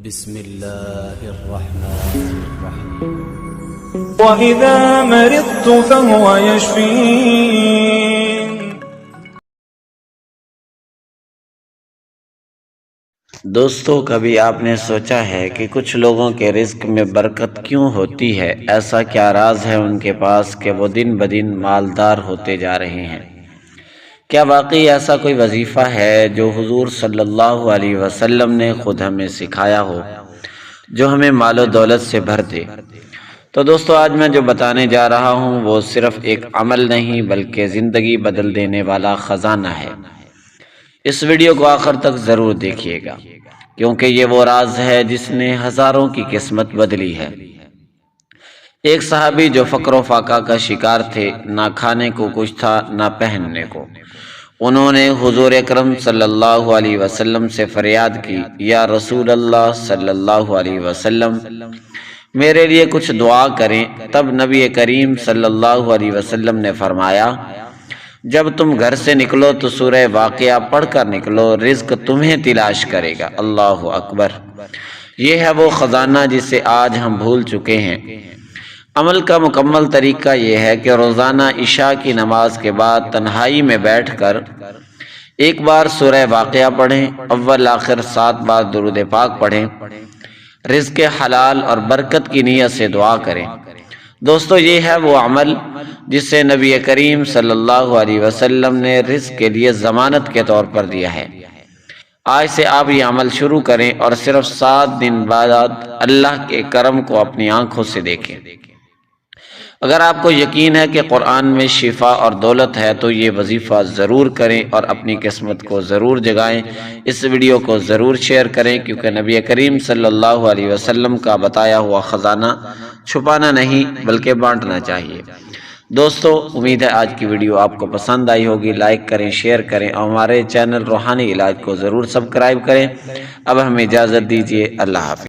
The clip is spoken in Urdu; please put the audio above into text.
بسم اللہ الرحمن الرحیم وَإِذَا مَرِضْتُ فَهُوَ يَشْفِينِ۔ دوستو، کبھی آپ نے سوچا ہے کہ کچھ لوگوں کے رزق میں برکت کیوں ہوتی ہے؟ ایسا کیا راز ہے ان کے پاس کہ وہ دن بدن مالدار ہوتے جا رہے ہیں؟ کیا واقعی ایسا کوئی وظیفہ ہے جو حضور صلی اللہ علیہ وسلم نے خود ہمیں سکھایا ہو، جو ہمیں مال و دولت سے بھر دے؟ تو دوستو، آج میں جو بتانے جا رہا ہوں وہ صرف ایک عمل نہیں بلکہ زندگی بدل دینے والا خزانہ ہے۔ اس ویڈیو کو آخر تک ضرور دیکھیے گا، کیونکہ یہ وہ راز ہے جس نے ہزاروں کی قسمت بدلی ہے۔ ایک صحابی جو فقر و فاقہ کا شکار تھے، نہ کھانے کو کچھ تھا نہ پہننے کو، انہوں نے حضور اکرم صلی اللہ علیہ وسلم سے فریاد کی، یا رسول اللہ صلی اللہ علیہ وسلم، میرے لیے کچھ دعا کریں۔ تب نبی کریم صلی اللہ علیہ وسلم نے فرمایا، جب تم گھر سے نکلو تو سورہ واقعہ پڑھ کر نکلو، رزق تمہیں تلاش کرے گا۔ اللہ اکبر! یہ ہے وہ خزانہ جسے آج ہم بھول چکے ہیں۔ عمل کا مکمل طریقہ یہ ہے کہ روزانہ عشاء کی نماز کے بعد تنہائی میں بیٹھ کر ایک بار سورہ واقعہ پڑھیں، اول آخر 7 بار درود پاک پڑھیں، رزق حلال اور برکت کی نیت سے دعا کریں۔ دوستو، یہ ہے وہ عمل جسے نبی کریم صلی اللہ علیہ وسلم نے رزق کے لیے ضمانت کے طور پر دیا ہے۔ آج سے آپ یہ عمل شروع کریں اور صرف 7 دن بعد اللہ کے کرم کو اپنی آنکھوں سے دیکھیں۔ اگر آپ کو یقین ہے کہ قرآن میں شفا اور دولت ہے تو یہ وظیفہ ضرور کریں اور اپنی قسمت کو ضرور جگائیں۔ اس ویڈیو کو ضرور شیئر کریں، کیونکہ نبی کریم صلی اللہ علیہ وسلم کا بتایا ہوا خزانہ چھپانا نہیں بلکہ بانٹنا چاہیے۔ دوستو، امید ہے آج کی ویڈیو آپ کو پسند آئی ہوگی۔ لائک کریں، شیئر کریں اور ہمارے چینل روحانی علاج کو ضرور سبسکرائب کریں۔ اب ہمیں اجازت دیجیے، اللہ حافظ۔